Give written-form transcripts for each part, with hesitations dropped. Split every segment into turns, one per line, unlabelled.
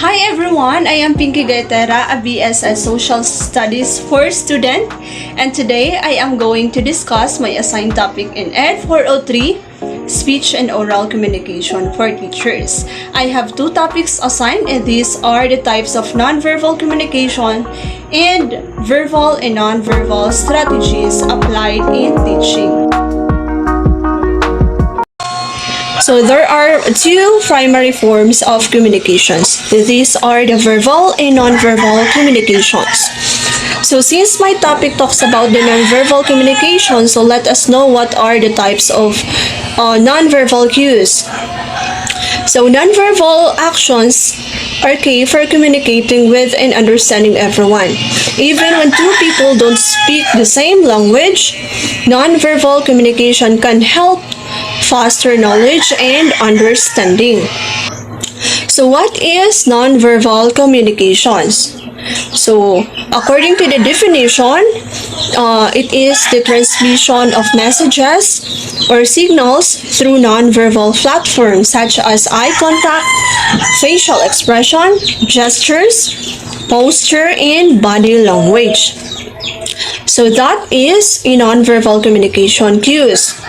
Hi everyone, I am Pinky Gaitera, a BSS Social Studies 4 student, and today I am going to discuss my assigned topic in Ed 403, Speech and Oral Communication for Teachers. I have two topics assigned, and these are the types of nonverbal communication and verbal and nonverbal strategies applied in teaching. So there are two primary forms of communications. These are the verbal and nonverbal communications. So since my topic talks about the nonverbal communication, so let us know what are the types of nonverbal cues. So nonverbal actions are key for communicating with and understanding everyone. Even when two people don't speak the same language, nonverbal communication can help foster knowledge and understanding. So what is nonverbal communications? So according to the definition, it is the transmission of messages or signals through nonverbal platforms such as eye contact, facial expression, gestures, posture, and body language. So that is a nonverbal communication cues.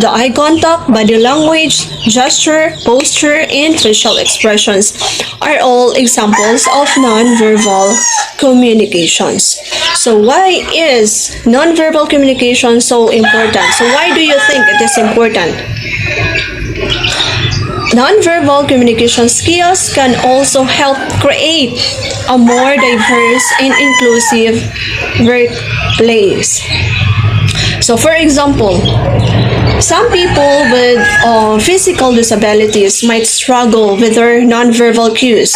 The eye contact, body language, gesture, posture, and facial expressions are all examples of nonverbal communications. So why is nonverbal communication so important? So why do you think it is important? Nonverbal communication skills can also help create a more diverse and inclusive workplace. So for example, some people with physical disabilities might struggle with their nonverbal cues.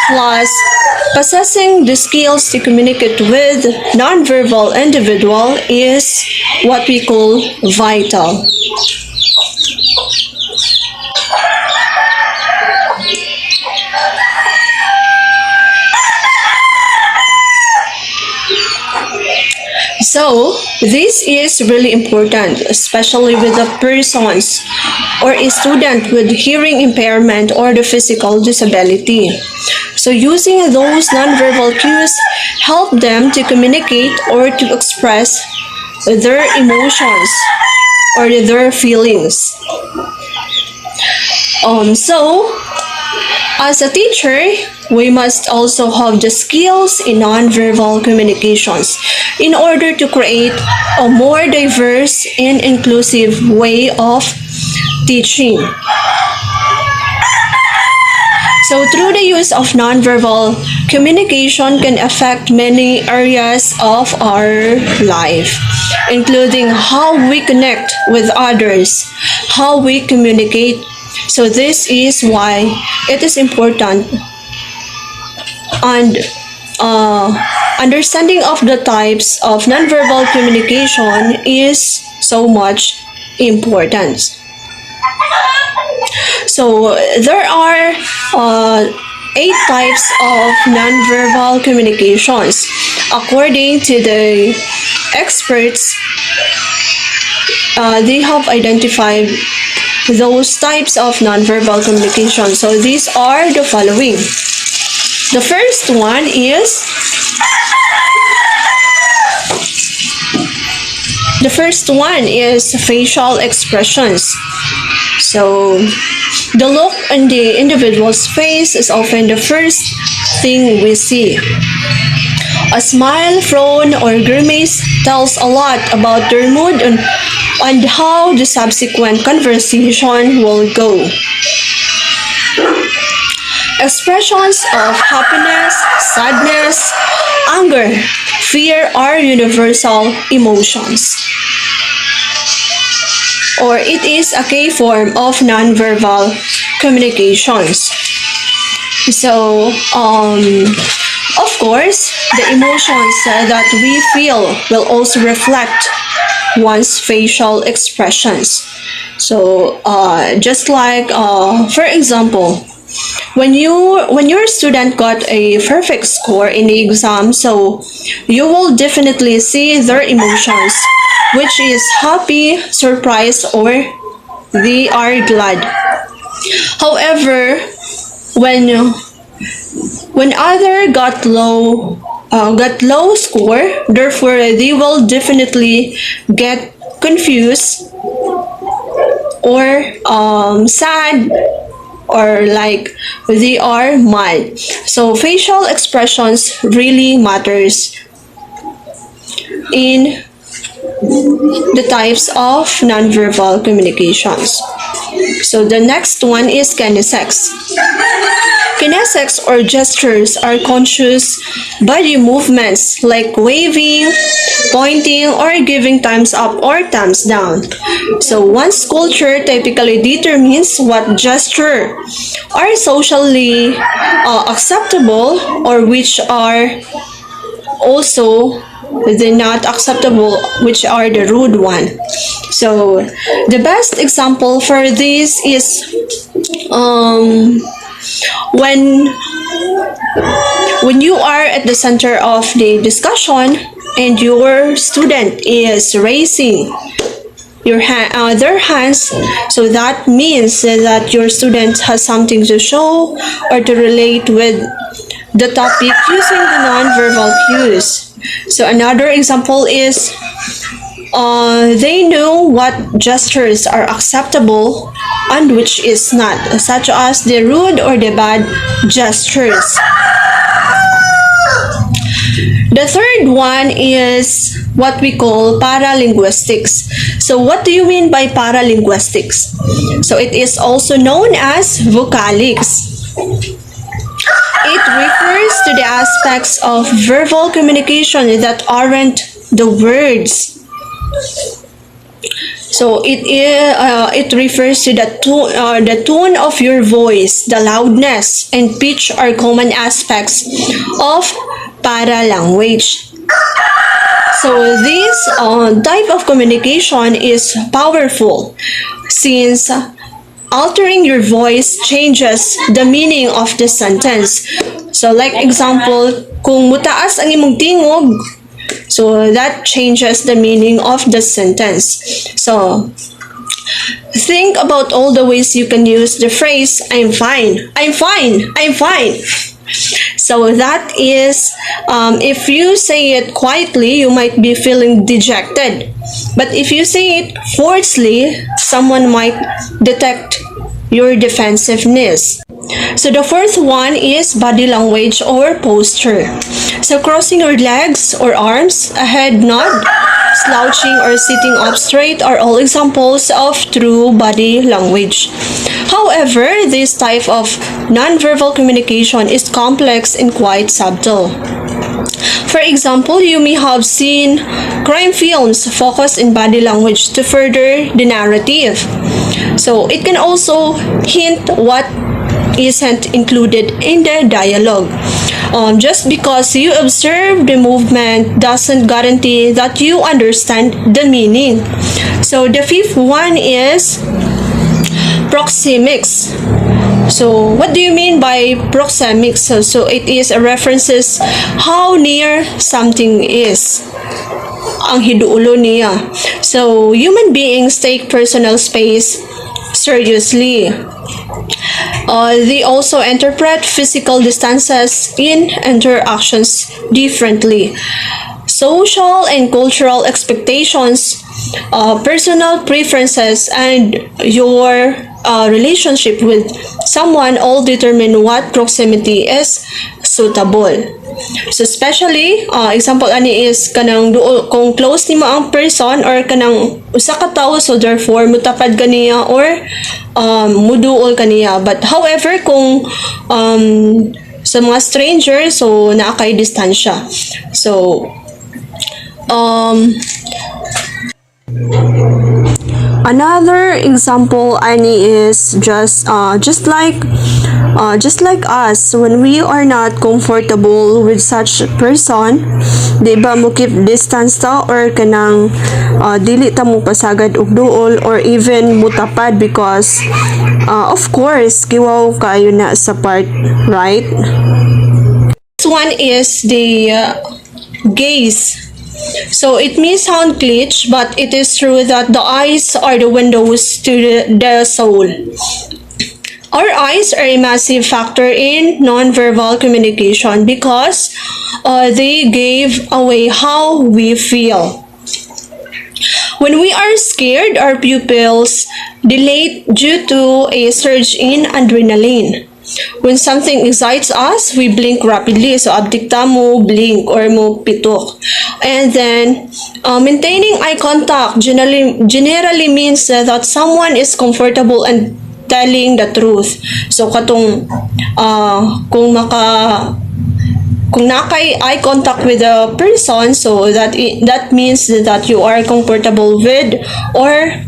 Plus, possessing the skills to communicate with nonverbal individual is what we call vital. So, this is really important, especially with the persons or a student with hearing impairment or the physical disability. So, using those nonverbal cues help them to communicate or to express their emotions or their feelings. As a teacher, we must also have the skills in nonverbal communications in order to create a more diverse and inclusive way of teaching. So through the use of nonverbal communication can affect many areas of our life, including how we connect with others, how we communicate. So this is why it is important, and understanding of the types of nonverbal communication is so much important. So there are 8 types of nonverbal communications. According to the experts, they have identified those types of nonverbal communication. So these are the following. The first one is facial expressions. So the look on the individual's face is often the first thing we see. A smile, frown, or grimace tells a lot about their mood and how the subsequent conversation will go. Expressions of happiness, sadness, anger, fear are universal emotions, or it is a key form of nonverbal communications. So, of course, the emotions that we feel will also reflect one's facial expressions. So, just like, for example, when your student got a perfect score in the exam, so you will definitely see their emotions, which is happy, surprised, or they are glad. However, when When other got low score, therefore they will definitely get confused or sad, or like they are mad. So facial expressions really matters in the types of nonverbal communications. So the next one is kinesics. Kinesics or gestures are conscious body movements like waving, pointing, or giving thumbs up or thumbs down. So one's culture typically determines what gesture are socially acceptable or which are also the not acceptable, which are the rude one. So the best example for this is when you are at the center of the discussion and your student is raising their hands, so that means that your student has something to show or to relate with the topic using the non-verbal cues. So another example is they know what gestures are acceptable and which is not, such as the rude or the bad gestures. The third one is what we call paralinguistics. So what do you mean by paralinguistics? So it is also known as vocalics. It refers to the aspects of verbal communication that aren't the words. So it refers to the tone of your voice, the loudness, and pitch are common aspects of paralanguage. So this type of communication is powerful since altering your voice changes the meaning of the sentence. So like example, kung mutaas ang imong tingog, so that changes the meaning of the sentence. So think about all the ways you can use the phrase I'm fine, I'm fine, I'm fine. So that is, if you say it quietly, you might be feeling dejected. But if you say it forcefully, someone might detect your defensiveness. So the fourth one is body language or posture. So crossing your legs or arms, a head nod, slouching or sitting up straight are all examples of true body language. However, this type of nonverbal communication is complex and quite subtle. For example, you may have seen crime films focus in body language to further the narrative. So it can also hint what isn't included in the dialogue. Just because you observe the movement doesn't guarantee that you understand the meaning. So the fifth one is proxemics. So what do you mean by proxemics? So it is a references how near something is. Ang hiduulo niya. So human beings take personal space seriously. They also interpret physical distances in interactions differently. Social and cultural expectations, personal preferences, and your relationship with someone all determine what proximity is suitable. So especially, example ani is kanang duol kung close nimo ang person or kanang usa ka tawo, so therefore mutapad kaniya or muduol kaniya. But however kung sa mga stranger, so naa kay distansya. So another example ani is just like us, when we are not comfortable with such person, di ba mo keep distance ta or kanang dili ta mo pasagad og duol or even mutapad because of course kiwaw kayo na sa part, right? This one is the gaze. So it may sound glitch, but it is true that the eyes are the windows to the soul. Our eyes are a massive factor in nonverbal communication because they gave away how we feel. When we are scared, our pupils dilate due to a surge in adrenaline. When something excites us, we blink rapidly. So, abdikta mo, blink, or mo pitok. And then, maintaining eye contact generally means that someone is comfortable and telling the truth. So, kung nakay eye contact with a person, so that means that you are comfortable with, or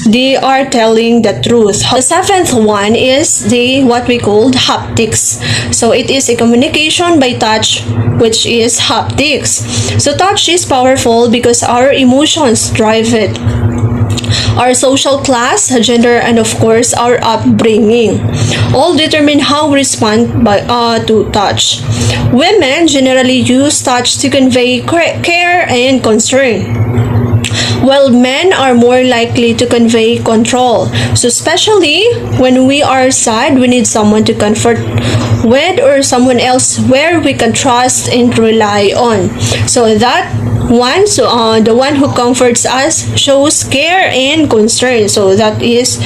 they are telling the truth. The seventh one is what we called haptics. So it is a communication by touch, which is haptics. So touch is powerful because our emotions drive it. Our social class, gender, and of course our upbringing all determine how we respond to touch. Women generally use touch to convey care and concern, while men are more likely to convey control. So especially when we are sad, we need someone to comfort with, or someone else where we can trust and rely on. So that one, the one who comforts us shows care and concern. So that is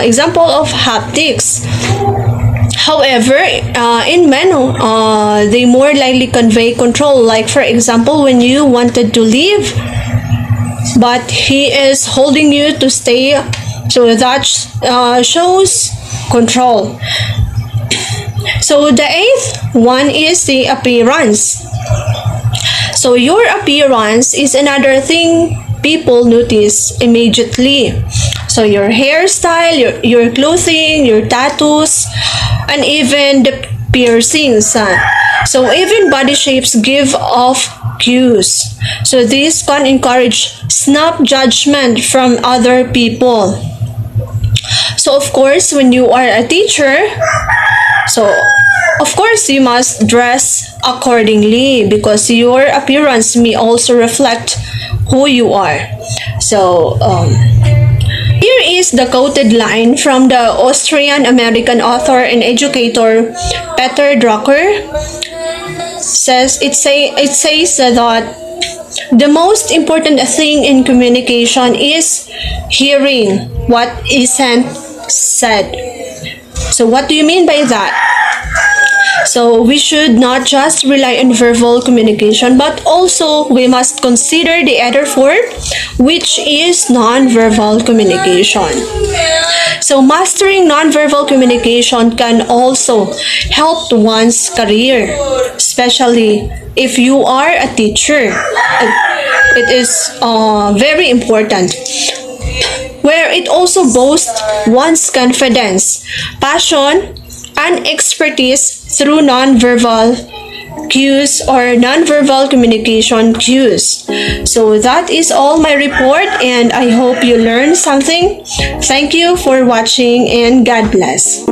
example of haptics. However, in men, they more likely convey control. Like for example, when you wanted to leave, but he is holding you to stay, so that shows control. So the eighth one is the appearance. So your appearance is another thing people notice immediately. So your hairstyle, your clothing, your tattoos, and even the piercings. So even body shapes give off cues. So this can encourage snap judgment from other people. So of course, when you are a teacher, so of course you must dress accordingly because your appearance may also reflect who you are. So here is the quoted line from the Austrian-American author and educator Peter Drucker. It says that the most important thing in communication is hearing what isn't said. So what do you mean by that? So we should not just rely on verbal communication, but also we must consider the other form, which is non-verbal communication. So mastering non-verbal communication can also help one's career, especially if you are a teacher. It is very important, where it also boosts one's confidence, passion, and expertise through non-verbal cues or non-verbal communication cues. So that is all my report, and I hope you learned something. Thank you for watching, and God bless.